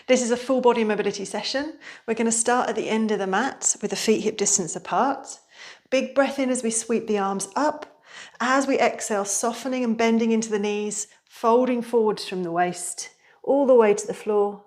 This is a full body mobility session. We're going to start at the end of the mat with the feet hip distance apart. Big breath in as we sweep the arms up. As we exhale, softening and bending into the knees, folding forwards from the waist, all the way to the floor.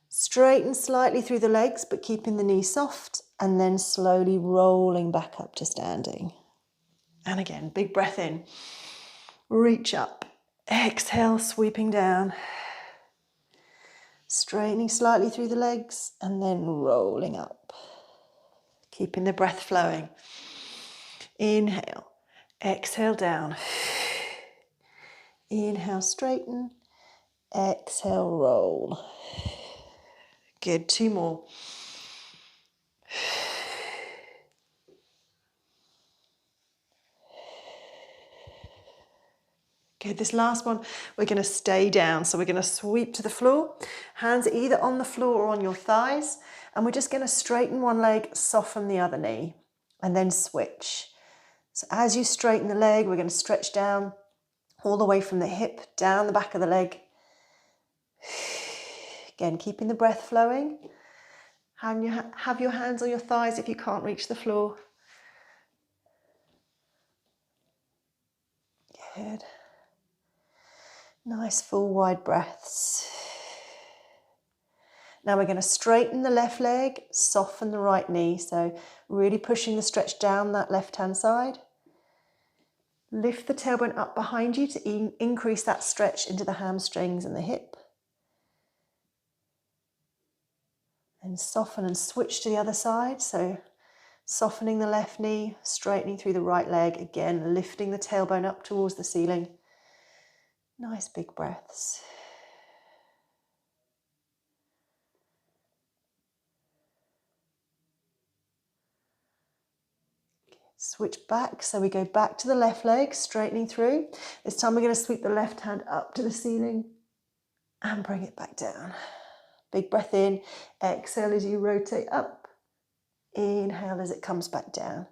Straighten slightly through the legs, but keeping the knee soft, and then slowly rolling back up to standing. And again, big breath in. Reach up. Exhale, sweeping down. Straightening slightly through the legs, and then rolling up. Keeping the breath flowing. Inhale. Exhale down. Inhale, straighten. Exhale, roll. Good, 2 more. Good, this last one, we're going to stay down. So we're going to sweep to the floor. Hands are either on the floor or on your thighs. And we're just going to straighten one leg, soften the other knee, and then switch. So as you straighten the leg, we're going to stretch down all the way from the hip, down the back of the leg. Again, keeping the breath flowing. Have your hands on your thighs if you can't reach the floor. Good. Nice full wide breaths. Now we're going to straighten the left leg, soften the right knee. So really pushing the stretch down that left hand side. Lift the tailbone up behind you to increase that stretch into the hamstrings and the hip. And soften and switch to the other side. So softening the left knee, straightening through the right leg. Again, lifting the tailbone up towards the ceiling. Nice big breaths. Switch back, so we go back to the left leg, straightening through. This time we're going to sweep the left hand up to the ceiling and bring it back down. Big breath in, exhale as you rotate up. Inhale as it comes back down.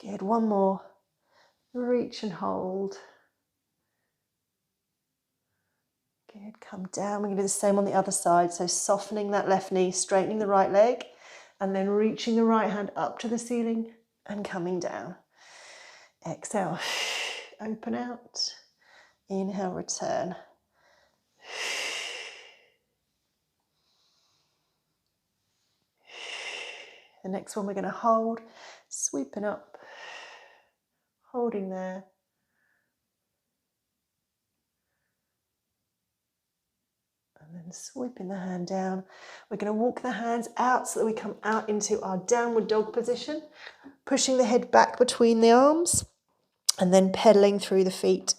Good, 1 more. Reach and hold. Good, come down. We're going to do the same on the other side. So softening that left knee, straightening the right leg, and then reaching the right hand up to the ceiling and coming down. Exhale, open out. Inhale, return. The next one we're going to hold, sweeping up, holding there. And then sweeping the hand down. We're going to walk the hands out so that we come out into our downward dog position, pushing the head back between the arms and then pedaling through the feet.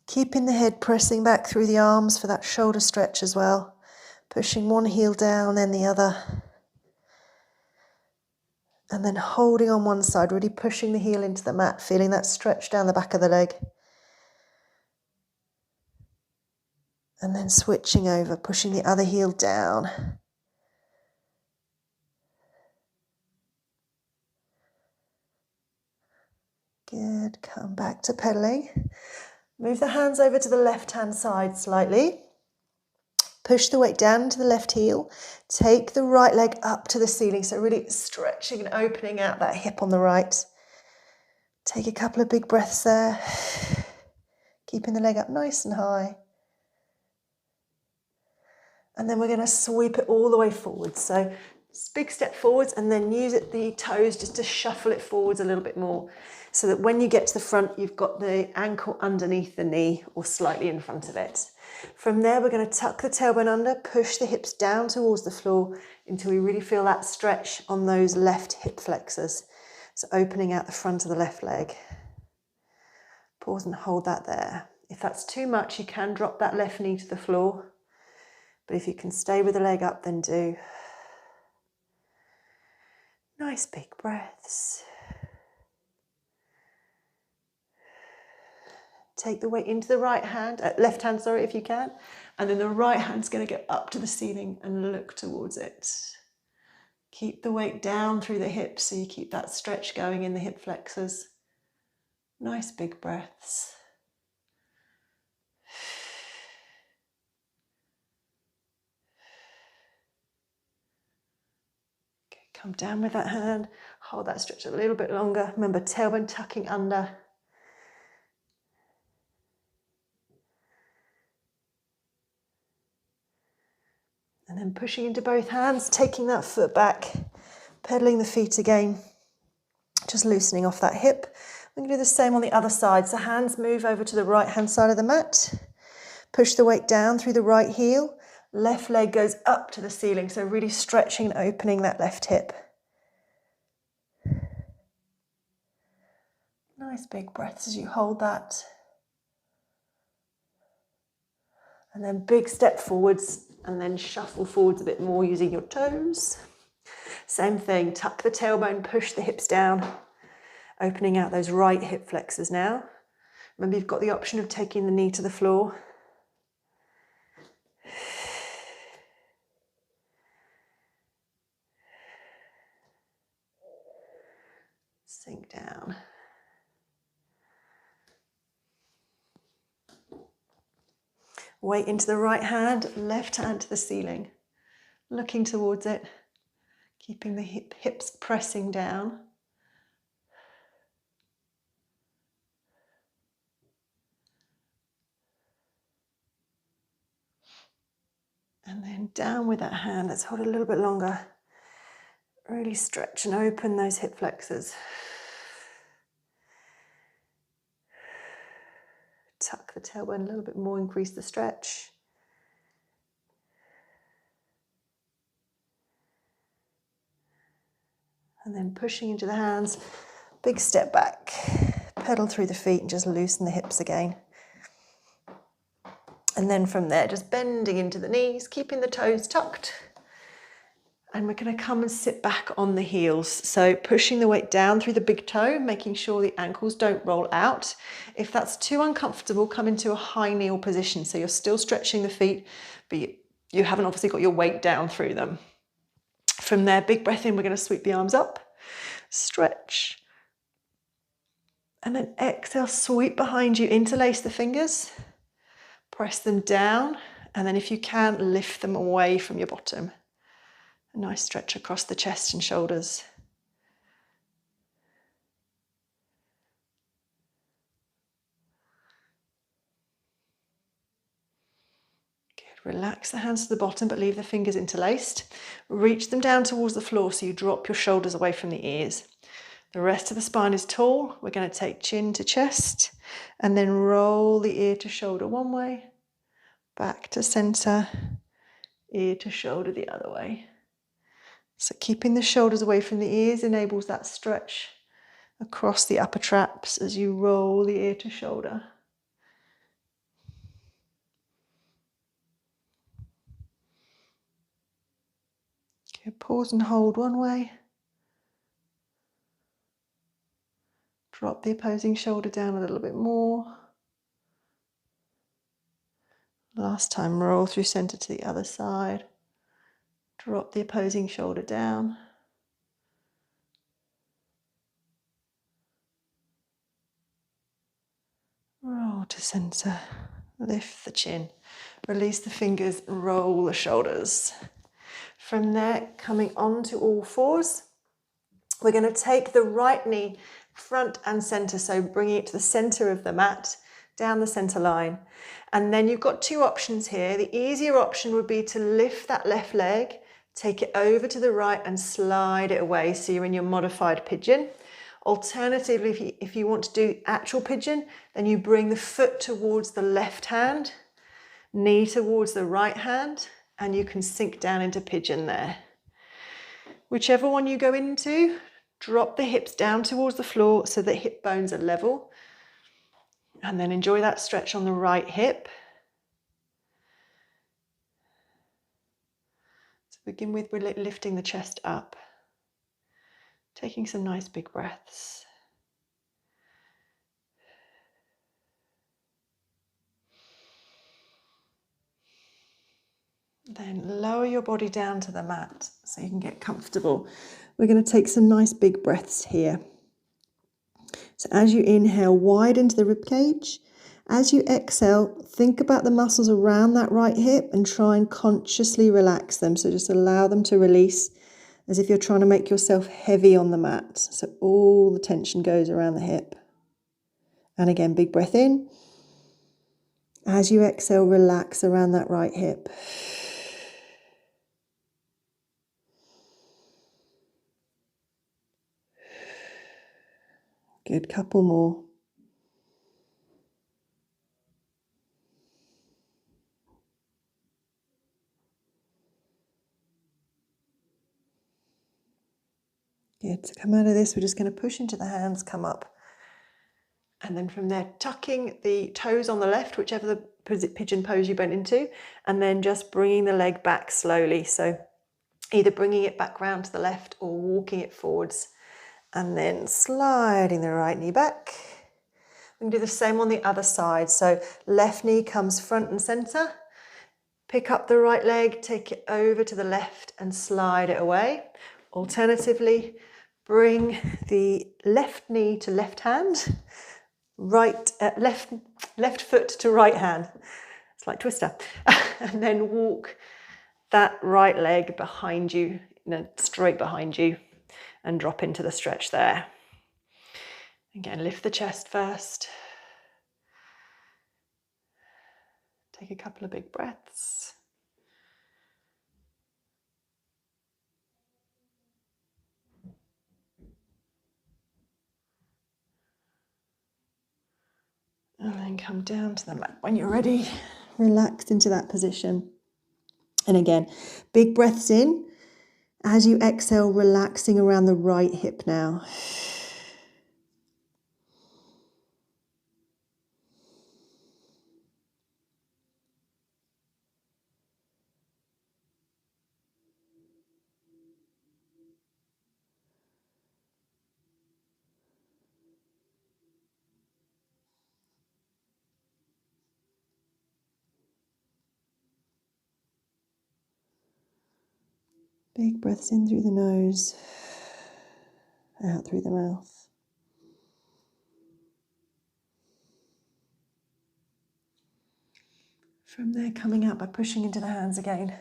Keeping the head pressing back through the arms for that shoulder stretch as well. Pushing one heel down, then the other. And then holding on one side, really pushing the heel into the mat, feeling that stretch down the back of the leg. And then switching over, pushing the other heel down. Good, come back to pedaling. Move the hands over to the left-hand side slightly. Push the weight down to the left heel. Take the right leg up to the ceiling. So really stretching and opening out that hip on the right. Take a couple of big breaths there. Keeping the leg up nice and high. And then we're going to sweep it all the way forward. So big step forwards and then use the toes just to shuffle it forwards a little bit more. So that when you get to the front, you've got the ankle underneath the knee or slightly in front of it. From there, we're going to tuck the tailbone under, push the hips down towards the floor until we really feel that stretch on those left hip flexors. So opening out the front of the left leg. Pause and hold that there. If that's too much, you can drop that left knee to the floor. But if you can stay with the leg up, then do. Nice big breaths. Take the weight into the left hand, if you can. And then the right hand's going to go up to the ceiling and look towards it. Keep the weight down through the hips so you keep that stretch going in the hip flexors. Nice big breaths. Come down with that hand. Hold that stretch a little bit longer. Remember, tailbone tucking under. And then pushing into both hands, taking that foot back, pedaling the feet again, just loosening off that hip. We're going to do the same on the other side. So hands move over to the right hand side of the mat. Push the weight down through the right heel. Left leg goes up to the ceiling. So really stretching and opening that left hip. Nice big breaths as you hold that. And then big step forwards and then shuffle forwards a bit more using your toes. Same thing, tuck the tailbone, push the hips down, opening out those right hip flexors now. Remember, you've got the option of taking the knee to the floor. Sink down. Weight into the right hand, left hand to the ceiling. Looking towards it, keeping the hips pressing down. And then down with that hand. Let's hold it a little bit longer. Really stretch and open those hip flexors. Tuck the tailbone a little bit more, increase the stretch. And then pushing into the hands, big step back, pedal through the feet and just loosen the hips again. And then from there, just bending into the knees, keeping the toes tucked. And we're going to come and sit back on the heels. So pushing the weight down through the big toe, making sure the ankles don't roll out. If that's too uncomfortable, come into a high kneel position. So you're still stretching the feet, but you haven't obviously got your weight down through them. From there, big breath in, we're going to sweep the arms up, stretch. And then exhale, sweep behind you, interlace the fingers, press them down. And then if you can, lift them away from your bottom. A nice stretch across the chest and shoulders. Good. Relax the hands to the bottom, but leave the fingers interlaced. Reach them down towards the floor so you drop your shoulders away from the ears. The rest of the spine is tall. We're going to take chin to chest and then roll the ear to shoulder one way, back to center, ear to shoulder the other way. So keeping the shoulders away from the ears enables that stretch across the upper traps as you roll the ear to shoulder. Okay, pause and hold one way. Drop the opposing shoulder down a little bit more. Last time, roll through center to the other side. Drop the opposing shoulder down. Roll to center. Lift the chin. Release the fingers, roll the shoulders. From there, coming onto all fours, we're going to take the right knee front and center, so bringing it to the center of the mat, down the center line. And then you've got two options here. The easier option would be to lift that left leg, take it over to the right and slide it away, so you're in your modified pigeon. Alternatively, if you want to do actual pigeon, then you bring the foot towards the left hand, knee towards the right hand, and you can sink down into pigeon there. Whichever one you go into, drop the hips down towards the floor so that hip bones are level. And then enjoy that stretch on the right hip. So begin with lifting the chest up. Taking some nice big breaths. Then lower your body down to the mat so you can get comfortable. We're going to take some nice big breaths here. So as you inhale, widen to the rib cage. As you exhale, think about the muscles around that right hip and try and consciously relax them. So just allow them to release. as if you're trying to make yourself heavy on the mat. So all the tension goes around the hip. And again, big breath in. As you exhale, relax around that right hip. Good, couple more. Good, to come out of this, we're just going to push into the hands, come up. And then from there, tucking the toes on the left, whichever the pigeon pose you went into, and then just bringing the leg back slowly. So either bringing it back round to the left or walking it forwards, and then sliding the right knee back. We can do the same on the other side. So left knee comes front and center. Pick up the right leg, take it over to the left and slide it away. Alternatively, bring the left knee to left hand, left foot to right hand. It's like Twister. And then walk that right leg behind you, straight behind you, and drop into the stretch there. Again, lift the chest first. Take a couple of big breaths. And then come down to the mat. When you're ready, relax into that position. And again, big breaths in. As you exhale, relaxing around the right hip now. Big breaths in through the nose, out through the mouth. From there, coming out by pushing into the hands again.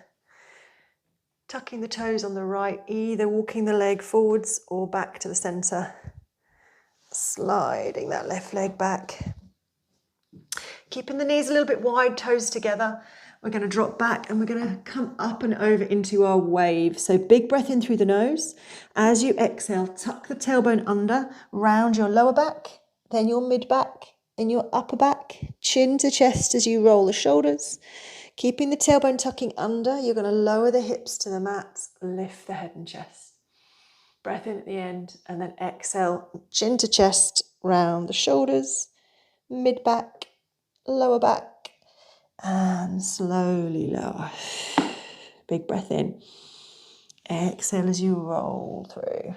Tucking the toes on the right, either walking the leg forwards or back to the center. Sliding that left leg back. Keeping the knees a little bit wide, toes together. We're going to drop back and we're going to come up and over into our wave. So big breath in through the nose. As you exhale, tuck the tailbone under, round your lower back, then your mid back and your upper back, chin to chest as you roll the shoulders. Keeping the tailbone tucking under, you're going to lower the hips to the mat, lift the head and chest. Breath in at the end and then exhale, chin to chest, round the shoulders, mid back, lower back. And slowly lower. Big breath in. Exhale as you roll through.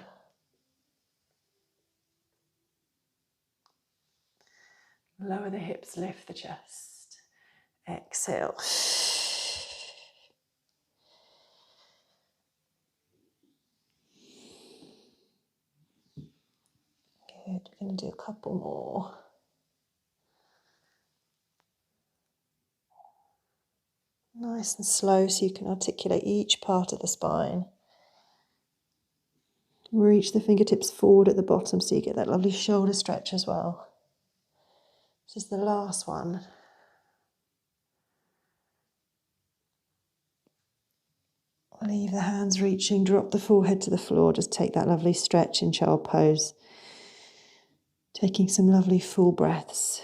Lower the hips, lift the chest. Exhale. Good. We're going to do a couple more. Nice and slow so you can articulate each part of the spine. Reach the fingertips forward at the bottom so you get that lovely shoulder stretch as well. This is the last one. Leave the hands reaching, drop the forehead to the floor, just take that lovely stretch in child pose. Taking some lovely full breaths.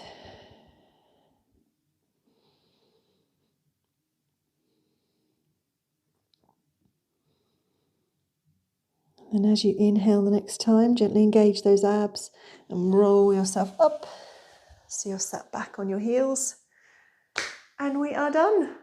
And as you inhale the next time, gently engage those abs and roll yourself up so you're sat back on your heels. And we are done.